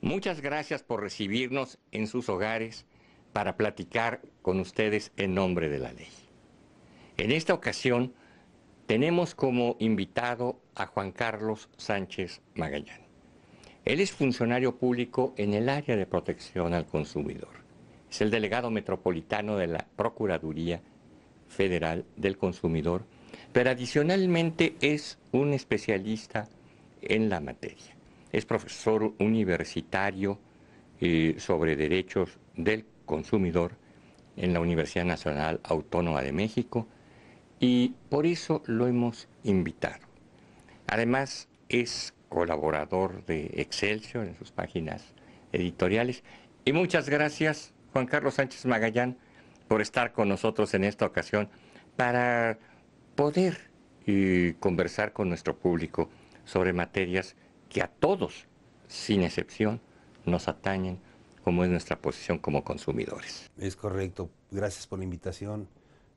Muchas gracias por recibirnos en sus hogares para platicar con ustedes en nombre de la ley. En esta ocasión tenemos como invitado a Juan Carlos Sánchez Magallán. Él es funcionario público en el área de protección al consumidor. Es el delegado metropolitano de la Procuraduría Federal del Consumidor, pero adicionalmente es un especialista en la materia. Es profesor universitario sobre derechos del consumidor en la Universidad Nacional Autónoma de México y por eso lo hemos invitado. Además, es colaborador de Excelsior en sus páginas editoriales. Y muchas gracias, Juan Carlos Sánchez Magallán, por estar con nosotros en esta ocasión para poder conversar con nuestro público sobre materias que a todos, sin excepción, nos atañen, como es nuestra posición como consumidores. Es correcto. Gracias por la invitación,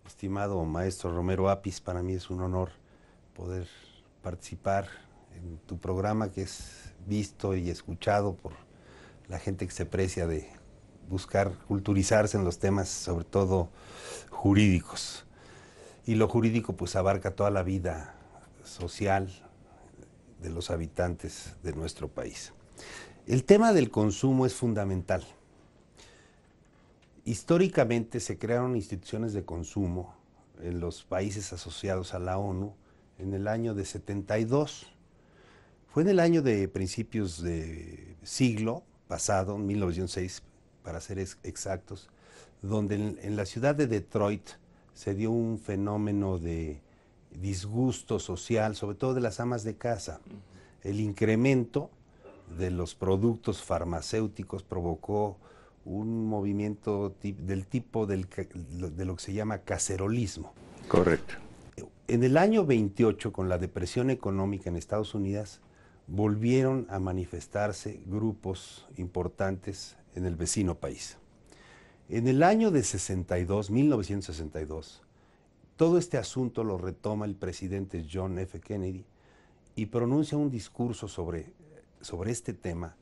estimado maestro Romero Apis. Para mí es un honor poder participar en tu programa, que es visto y escuchado por la gente que se precia de buscar culturizarse en los temas, sobre todo jurídicos. Y lo jurídico pues abarca toda la vida social de los habitantes de nuestro país. El tema del consumo es fundamental. Históricamente se crearon instituciones de consumo en los países asociados a la ONU en el año de 72. Fue en el año de principios de siglo pasado, 1906 para ser exactos, donde en la ciudad de Detroit se dio un fenómeno de disgusto social, sobre todo de las amas de casa. El incremento de los productos farmacéuticos provocó un movimiento del tipo de lo que se llama cacerolismo. Correcto. En el año 28, con la depresión económica en Estados Unidos, volvieron a manifestarse grupos importantes en el vecino país. En el año de 1962, todo este asunto lo retoma el presidente John F. Kennedy y pronuncia un discurso sobre este tema,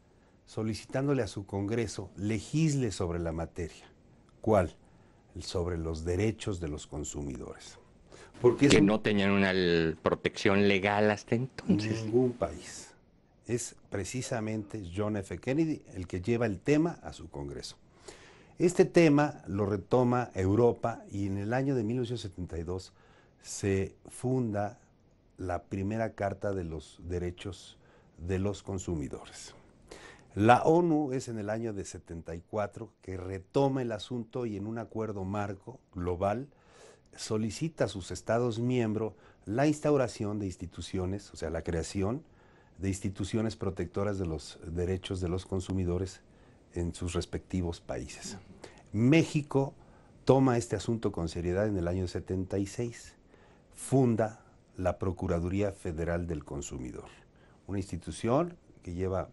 solicitándole a su Congreso legisle sobre la materia. ¿Cuál? Sobre los derechos de los consumidores. Porque que no tenían una protección legal hasta entonces. Ningún país. Es precisamente John F. Kennedy el que lleva el tema a su Congreso. Este tema lo retoma Europa y en el año de 1972 se funda la primera Carta de los Derechos de los Consumidores. La ONU es en el año de 74 que retoma el asunto y en un acuerdo marco global solicita a sus estados miembros la instauración de instituciones, o sea, la creación de instituciones protectoras de los derechos de los consumidores en sus respectivos países. México toma este asunto con seriedad en el año 76, funda la Procuraduría Federal del Consumidor, una institución que lleva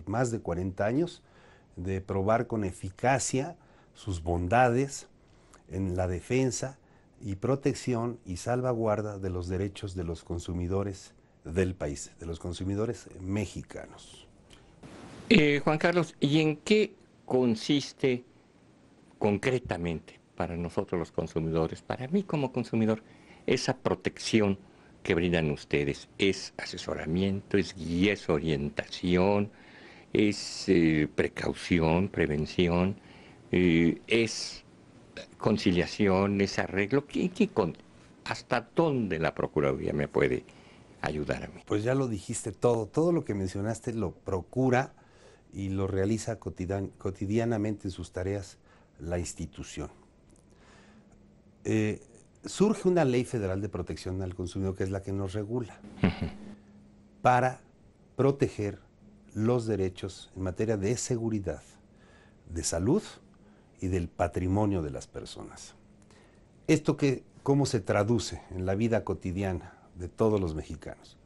más de 40 años de probar con eficacia sus bondades en la defensa y protección y salvaguarda de los derechos de los consumidores del país, de los consumidores mexicanos. Juan Carlos, ¿y en qué consiste concretamente para nosotros los consumidores, para mí como consumidor, esa protección que brindan ustedes? ¿Es asesoramiento, es guía, es orientación, es precaución, prevención, es conciliación, es arreglo? ¿Hasta dónde la Procuraduría me puede ayudar a mí? Pues ya lo dijiste todo lo que mencionaste lo procura y lo realiza cotidianamente en sus tareas la institución. Surge una ley federal de protección al consumidor que es la que nos regula para proteger los derechos en materia de seguridad, de salud y del patrimonio de las personas. Esto ¿cómo se traduce en la vida cotidiana de todos los mexicanos?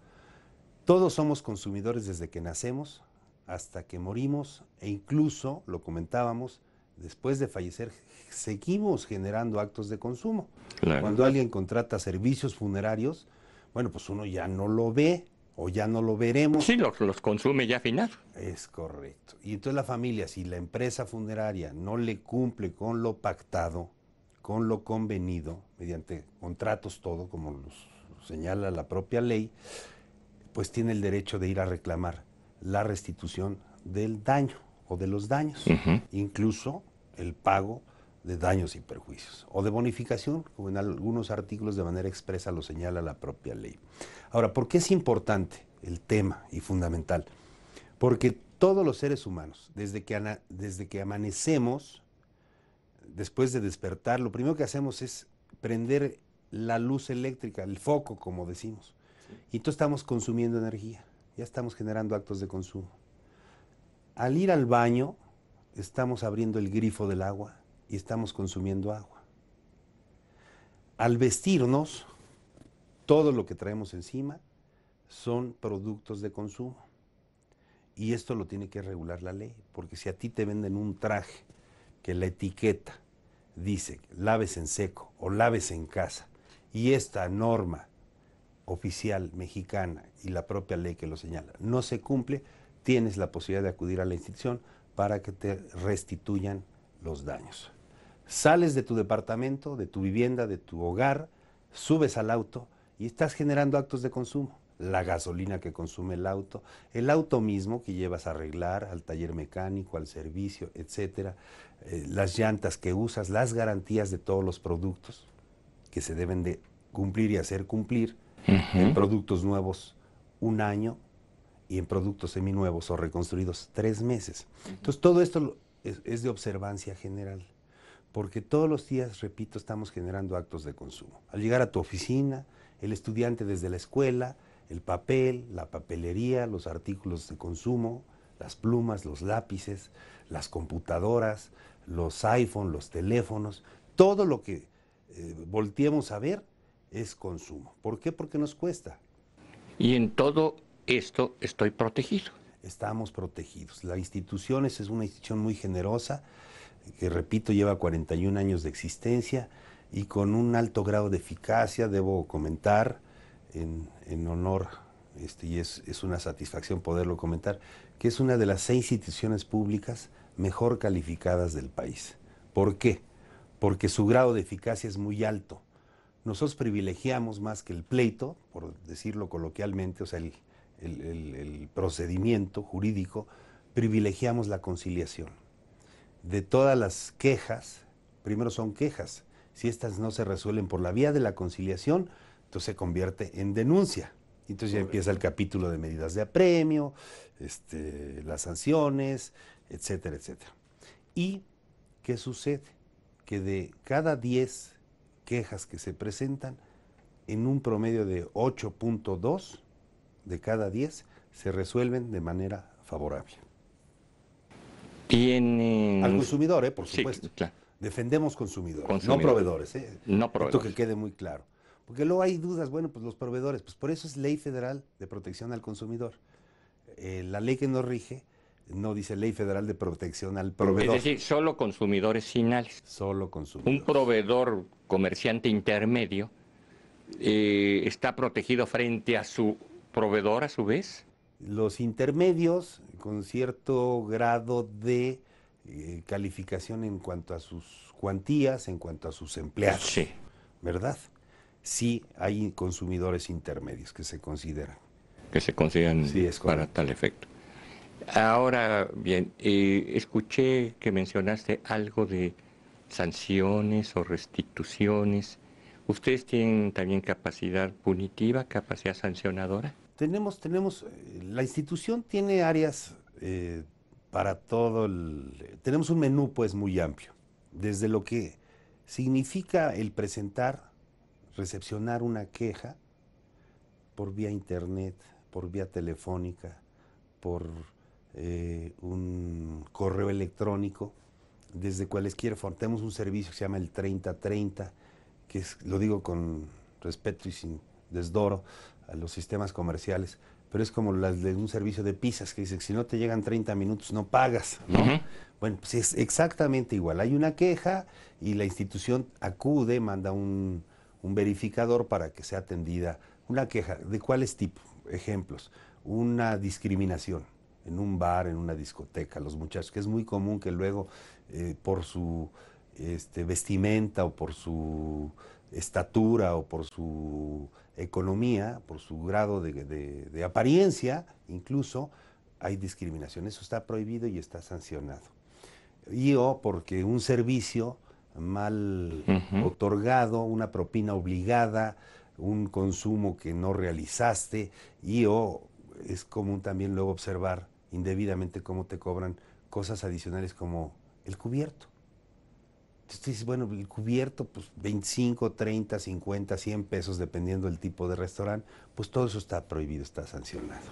Todos somos consumidores desde que nacemos hasta que morimos e incluso, lo comentábamos, después de fallecer seguimos generando actos de consumo. Claro. Cuando alguien contrata servicios funerarios, bueno, pues uno ya no lo ve o ya no lo veremos. Sí, los consume ya finado. Es correcto. Y entonces la familia, si la empresa funeraria no le cumple con lo pactado, con lo convenido, mediante contratos todo, como los señala la propia ley, pues tiene el derecho de ir a reclamar la restitución del daño o de los daños, incluso el pago de daños y perjuicios, o de bonificación, como en algunos artículos de manera expresa lo señala la propia ley. Ahora, ¿por qué es importante el tema y fundamental? Porque todos los seres humanos, desde que amanecemos, después de despertar, lo primero que hacemos es prender la luz eléctrica, el foco, como decimos. Y entonces estamos consumiendo energía, ya estamos generando actos de consumo. Al ir al baño, estamos abriendo el grifo del agua y estamos consumiendo agua. Al vestirnos, todo lo que traemos encima son productos de consumo. Y esto lo tiene que regular la ley, porque si a ti te venden un traje que la etiqueta dice laves en seco o laves en casa, y esta norma oficial mexicana y la propia ley que lo señala no se cumple, tienes la posibilidad de acudir a la institución para que te restituyan los daños. Sales de tu departamento, de tu vivienda, de tu hogar, subes al auto y estás generando actos de consumo. La gasolina que consume el auto mismo que llevas a arreglar, al taller mecánico, al servicio, etcétera, las llantas que usas, las garantías de todos los productos que se deben de cumplir y hacer cumplir, en productos nuevos 1 año y en productos seminuevos o reconstruidos 3 meses. Entonces todo esto es de observancia general, porque todos los días, repito, estamos generando actos de consumo. Al llegar a tu oficina, el estudiante desde la escuela, el papel, la papelería, los artículos de consumo, las plumas, los lápices, las computadoras, los iPhone, los teléfonos, todo lo que volteemos a ver es consumo. ¿Por qué? Porque nos cuesta. Y en todo esto estoy protegido. Estamos protegidos. La institución es una institución muy generosa, que repito, lleva 41 años de existencia y con un alto grado de eficacia, debo comentar, en honor, y es una satisfacción poderlo comentar, que es una de las 6 instituciones públicas mejor calificadas del país. ¿Por qué? Porque su grado de eficacia es muy alto. Nosotros privilegiamos más que el pleito, por decirlo coloquialmente, o sea, el procedimiento jurídico, privilegiamos la conciliación. De todas las quejas, primero son quejas. Si estas no se resuelven por la vía de la conciliación, entonces se convierte en denuncia. Entonces ya empieza el capítulo de medidas de apremio, las sanciones, etcétera, etcétera. ¿Y qué sucede? Que de cada 10 quejas que se presentan, en un promedio de 8.2 de cada 10 se resuelven de manera favorable. Tienen... Al consumidor, por Sí, supuesto. claro. Defendemos consumidores, no Consumidores. proveedores. No proveedores. Esto que quede muy claro. Porque luego hay dudas, bueno, pues los proveedores, pues por eso es Ley Federal de Protección al Consumidor. La ley que nos rige no dice Ley Federal de Protección al Proveedor. Es decir, solo consumidores finales. Solo consumidores. Un proveedor, comerciante intermedio, está protegido frente a su proveedor a su vez. Los intermedios, con cierto grado de calificación en cuanto a sus cuantías, en cuanto a sus empleados, Sí. ¿verdad? Sí hay consumidores intermedios que se consideran. Que se consideran Sí, es para correcto. tal efecto. Ahora bien, escuché que mencionaste algo de sanciones o restituciones. ¿Ustedes tienen también capacidad punitiva, capacidad sancionadora? Tenemos, la institución tiene áreas para todo tenemos un menú pues muy amplio, desde lo que significa el presentar, recepcionar una queja por vía internet, por vía telefónica, por un correo electrónico, desde cualquier forma. Tenemos un servicio que se llama el 3030, que lo digo con respeto y sin desdoro a los sistemas comerciales, pero es como las de un servicio de pizzas que dice que si no te llegan 30 minutos no pagas, ¿no? Bueno, pues es exactamente igual. Hay una queja y la institución acude, manda un verificador para que sea atendida una queja. ¿De cuáles tipos? Ejemplos. Una discriminación. en un bar, en una discoteca, los muchachos, que es muy común que luego por su vestimenta o por su estatura o por su economía, por su grado de apariencia, incluso hay discriminación. Eso está prohibido y está sancionado. Y o porque un servicio mal otorgado, una propina obligada, un consumo que no realizaste, y o es común también luego observar indebidamente cómo te cobran cosas adicionales como el cubierto. Entonces tú dices, bueno, el cubierto, pues 25, 30, 50, 100 pesos, dependiendo del tipo de restaurante, pues todo eso está prohibido, está sancionado.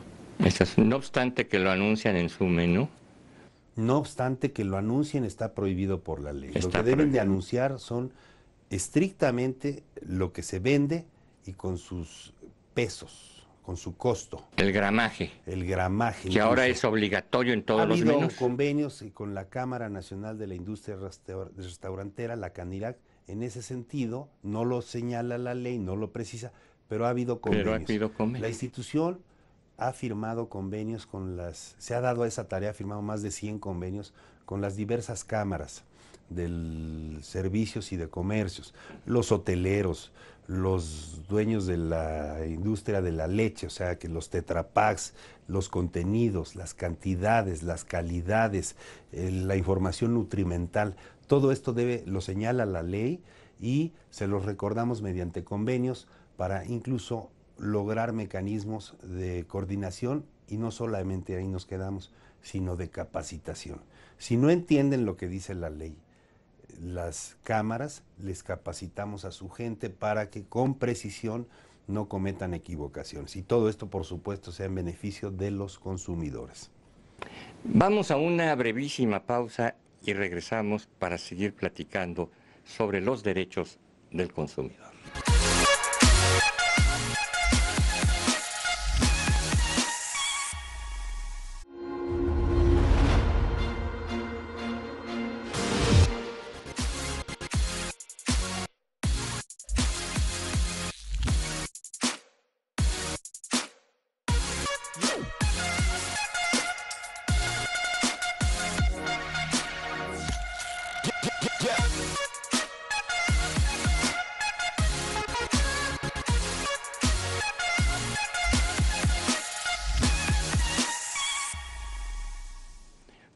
No obstante que lo anuncian en su menú. No obstante que lo anuncien, está prohibido por la ley. Lo Está que deben de prohibido. anunciar son estrictamente lo que se vende y con sus pesos, con su costo, El gramaje, el gramaje. que ahora Incluso es obligatorio en ha todos los habido menús. convenios con la Cámara Nacional de la Industria Restaurantera, la CANIRAC, en ese sentido. No lo señala la ley, no lo precisa, pero ha habido Pero ha convenios. habido La convenios. institución ha firmado convenios se ha dado a esa tarea, ha firmado más de 100 convenios con las diversas cámaras de servicios y de comercios, los hoteleros, los dueños de la industria de la leche, o sea, que los tetrapacks, los contenidos, las cantidades, las calidades, la información nutrimental, todo esto lo señala la ley y se los recordamos mediante convenios para incluso lograr mecanismos de coordinación, y no solamente ahí nos quedamos, sino de capacitación. Si no entienden lo que dice la ley, las cámaras les capacitamos a su gente para que con precisión no cometan equivocaciones. Y todo esto, por supuesto, sea en beneficio de los consumidores. Vamos a una brevísima pausa y regresamos para seguir platicando sobre los derechos del consumidor.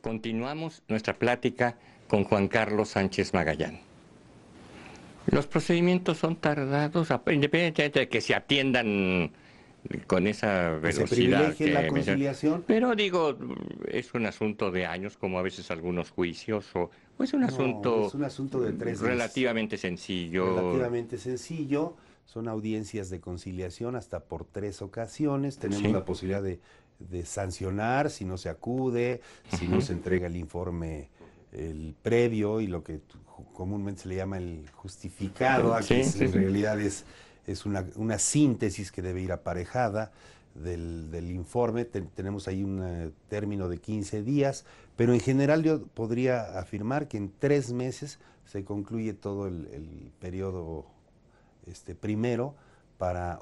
Continuamos nuestra plática con Juan Carlos Sánchez Magallán. Los procedimientos son tardados, independientemente de que se atiendan con esa Que se velocidad privilegie la que conciliación. pero digo, es un asunto de años, como a veces algunos juicios, o es un No, asunto es un asunto de 3 meses. relativamente sencillo. Relativamente sencillo. Son audiencias de conciliación hasta por 3 ocasiones. Tenemos Sí. la posibilidad de sancionar si no se acude, si no se entrega el informe el previo y lo que comúnmente se le llama el justificado. Aquí Sí, en realidad es una síntesis que debe ir aparejada del informe. Tenemos ahí un término de 15 días, pero en general yo podría afirmar que en 3 meses se concluye todo el periodo primero para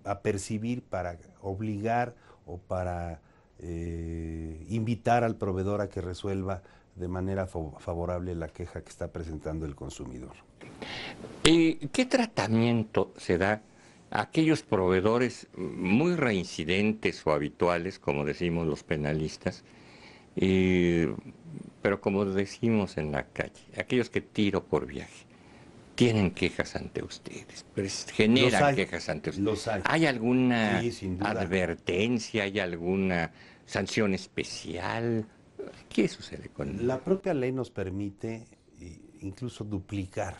apercibir, para obligar o para invitar al proveedor a que resuelva de manera favorable la queja que está presentando el consumidor. ¿Qué tratamiento se da a aquellos proveedores muy reincidentes o habituales, como decimos los penalistas, pero como decimos en la calle, aquellos que tiro por viaje? Tienen quejas ante ustedes, generan quejas ante ustedes. Los hay. ¿Hay alguna Sí, sin duda. advertencia, hay alguna sanción especial? ¿Qué sucede con La propia ley nos permite incluso duplicar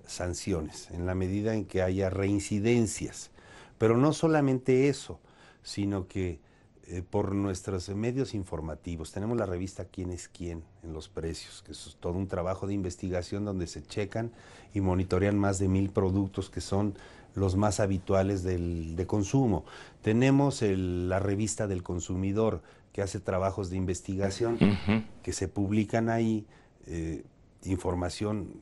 sanciones en la medida en que haya reincidencias? Pero no solamente eso, sino que por nuestros medios informativos, tenemos la revista Quién es Quién en los precios, que es todo un trabajo de investigación donde se checan y monitorean más de 1000 productos que son los más habituales de consumo. Tenemos la revista del consumidor, que hace trabajos de investigación que se publican ahí, información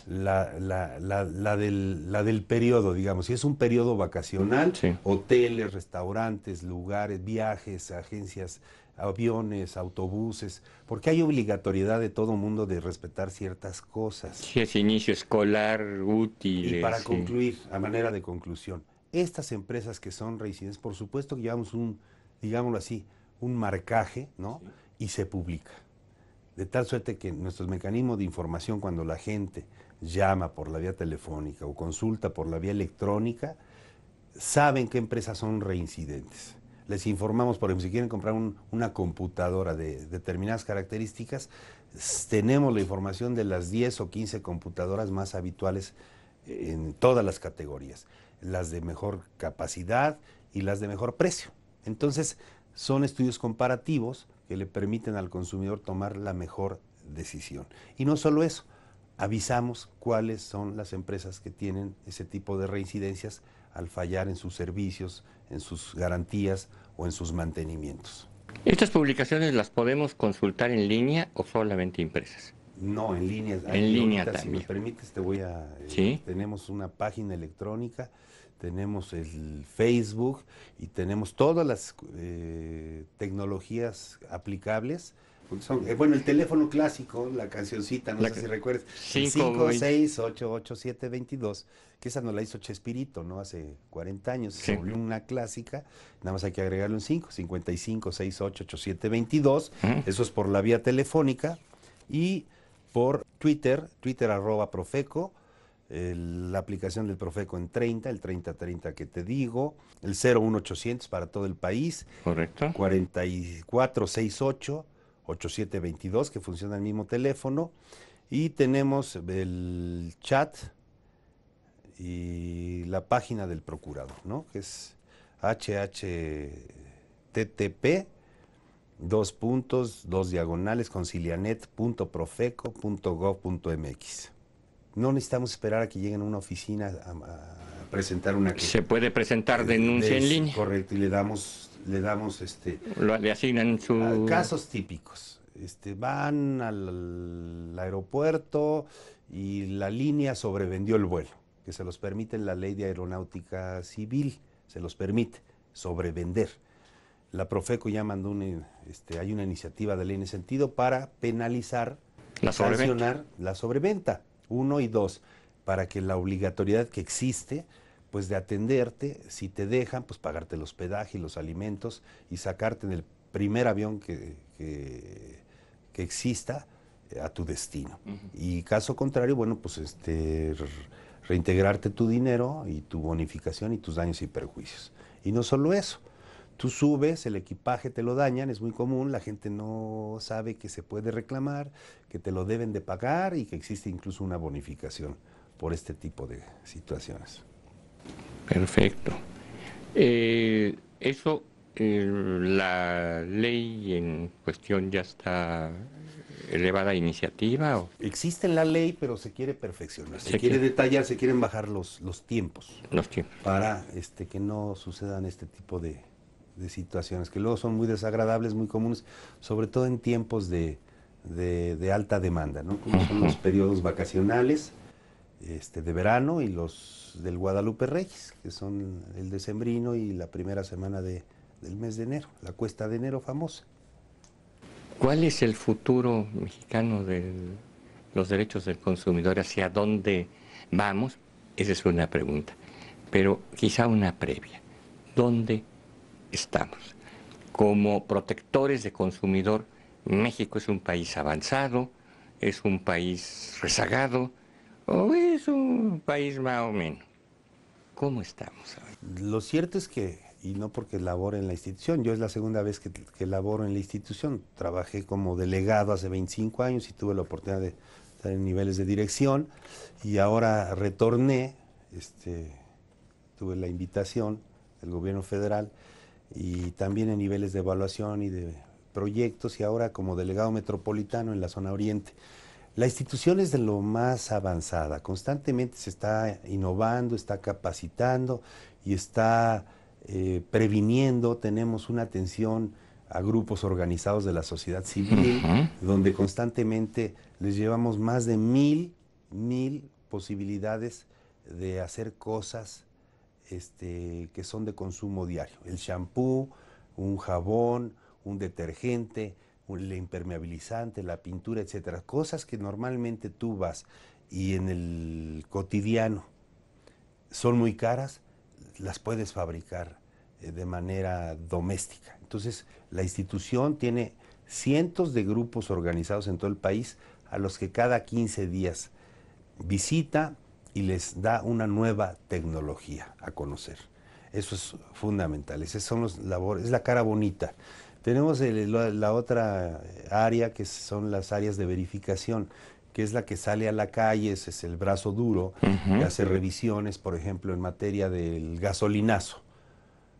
la del periodo, digamos. Si es un periodo vacacional, Sí. hoteles, restaurantes, lugares, viajes, agencias, aviones, autobuses, porque hay obligatoriedad de todo mundo de respetar ciertas cosas. Si es inicio escolar, Y útiles, para sí. concluir, a manera de conclusión, estas empresas que son reincidentes, por supuesto que llevamos un, digámoslo así, un marcaje, ¿no? Y se publica. De tal suerte que nuestros mecanismos de información, cuando la gente llama por la vía telefónica o consulta por la vía electrónica, saben qué empresas son reincidentes. Les informamos, por ejemplo, si quieren comprar una computadora de determinadas características, tenemos la información de las 10 o 15 computadoras más habituales en todas las categorías, las de mejor capacidad y las de mejor precio. Entonces, son estudios comparativos que le permiten al consumidor tomar la mejor decisión. Y no solo eso, avisamos cuáles son las empresas que tienen ese tipo de reincidencias al fallar en sus servicios, en sus garantías o en sus mantenimientos. ¿Estas publicaciones las podemos consultar en línea o solamente impresas? No, en línea. En Y línea ahorita, si me también. permites, te voy a... ¿Sí? tenemos una página electrónica, tenemos el Facebook y tenemos todas las tecnologías aplicables. Son, bueno, el teléfono clásico, la cancioncita, no La sé que- si recuerdas, el 520. 5688722, que esa nos la hizo Chespirito, ¿no? Hace 40 años, se Sí. volvió una clásica, nada más hay que agregarle un 5, 55688722, Ujú. eso es por la vía telefónica, y por Twitter, Twitter @Profeco, la aplicación del Profeco en 30, el 3030 que te digo, el 01800 para todo el país, ¿Correcto? 4468 8722 que funciona el mismo teléfono, y tenemos el chat y la página del procurador, ¿no? Que es http concilianet.profeco.gov.mx. No necesitamos esperar a que lleguen a una oficina a presentar una queja. Se puede presentar denuncia en línea. Correcto, y le damos Le asignan su... casos típicos. Van al aeropuerto y la línea sobrevendió el vuelo, que se los permite la ley de aeronáutica civil, se los permite sobrevender. La Profeco ya mandó hay una iniciativa de ley en ese sentido para penalizar, La sobreventa. sancionar la sobreventa, 1 y 2, para que la obligatoriedad que existe, pues de atenderte, si te dejan, pues pagarte el hospedaje y los alimentos y sacarte en el primer avión que exista a tu destino. Y caso contrario, bueno, pues reintegrarte tu dinero y tu bonificación y tus daños y perjuicios. Y no solo eso, tú subes, el equipaje te lo dañan, es muy común, la gente no sabe que se puede reclamar, que te lo deben de pagar y que existe incluso una bonificación por este tipo de situaciones. Perfecto. La ley en cuestión ya está elevada a iniciativa. Existe en la ley, pero se quiere perfeccionar, se Se quiere quiere. detallar, se quieren bajar los tiempos Los tiempos. para que no sucedan este tipo de situaciones, que luego son muy desagradables, muy comunes, sobre todo en tiempos de alta demanda, ¿no? Como son los periodos vacacionales de verano y los del Guadalupe Reyes, que son el decembrino y la primera semana del mes de enero, la cuesta de enero famosa. ¿Cuál es el futuro mexicano de los derechos del consumidor? ¿Hacia dónde vamos? Esa es una pregunta. Pero quizá una previa. ¿Dónde estamos? Como protectores de consumidor, ¿México es un país avanzado? ¿Es un país rezagado? ¿O es un país más o menos? ¿Cómo estamos hoy? Lo cierto es que, y no porque labore en la institución, yo es la segunda vez que laboro en la institución, trabajé como delegado hace 25 años y tuve la oportunidad de estar en niveles de dirección, y ahora retorné, tuve la invitación del gobierno federal y también en niveles de evaluación y de proyectos, y ahora como delegado metropolitano en la zona oriente. La institución es de lo más avanzada, constantemente se está innovando, está capacitando y está previniendo. Tenemos una atención a grupos organizados de la sociedad civil, donde constantemente les llevamos más de mil posibilidades de hacer cosas que son de consumo diario. El shampoo, un jabón, un detergente, el impermeabilizante, la pintura, etcétera. Cosas que normalmente tú vas y en el cotidiano son muy caras, las puedes fabricar de manera doméstica. Entonces, la institución tiene cientos de grupos organizados en todo el país a los que cada 15 días visita y les da una nueva tecnología a conocer. Eso es fundamental, esas son los labores, es la cara bonita. Tenemos la otra área que son las áreas de verificación, que es la que sale a la calle, ese es el brazo duro, que hace revisiones, por ejemplo, en materia del gasolinazo.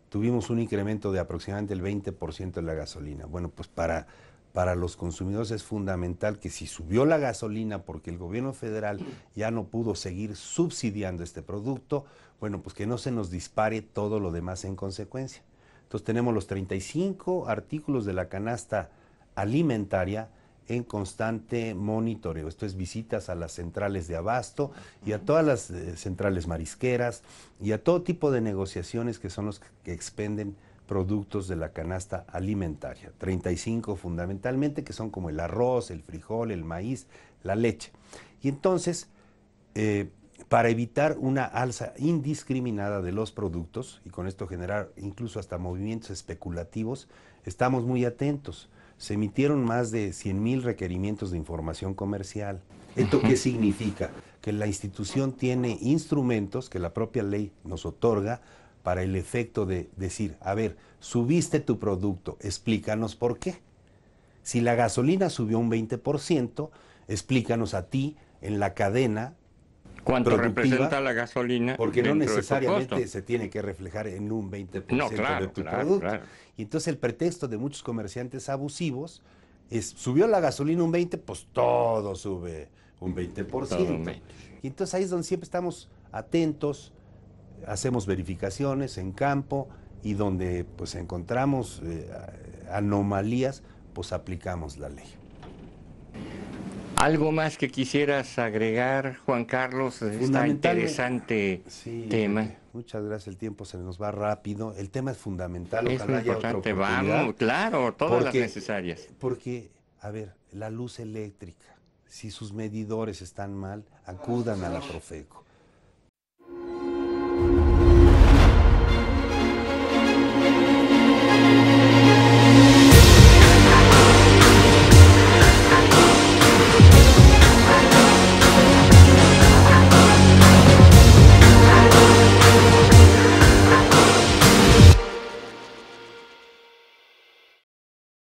Tuvimos un incremento de aproximadamente el 20% de la gasolina. Bueno, pues para los consumidores es fundamental que si subió la gasolina porque el gobierno federal ya no pudo seguir subsidiando este producto, bueno, pues que no se nos dispare todo lo demás en consecuencia. Entonces tenemos los 35 artículos de la canasta alimentaria en constante monitoreo. Esto es visitas a las centrales de abasto y a todas las centrales marisqueras y a todo tipo de negociaciones que son los que expenden productos de la canasta alimentaria. 35 fundamentalmente, que son como el arroz, el frijol, el maíz, la leche. Y entonces, para evitar una alza indiscriminada de los productos y con esto generar incluso hasta movimientos especulativos, estamos muy atentos. Se emitieron más de 100,000 requerimientos de información comercial. ¿Esto qué significa? Que la institución tiene instrumentos que la propia ley nos otorga para el efecto de decir, a ver, subiste tu producto, explícanos por qué. Si la gasolina subió un 20%, explícanos a ti en la cadena ¿cuánto representa la gasolina? Porque no necesariamente se tiene que reflejar en un 20% de tu producto. Claro. Y entonces el pretexto de muchos comerciantes abusivos es, subió la gasolina un 20%, pues todo sube un 20%. Todo un 20%. Y entonces ahí es donde siempre estamos atentos, hacemos verificaciones en campo y donde pues encontramos anomalías, pues aplicamos la ley. ¿Algo más que quisieras agregar, Juan Carlos, de este interesante tema? Muchas gracias, el tiempo se nos va rápido. El tema es fundamental, es ojalá haya otra oportunidad. Vamos, claro, todas las necesarias. Porque, a ver, la luz eléctrica, si sus medidores están mal, acudan a la Profeco.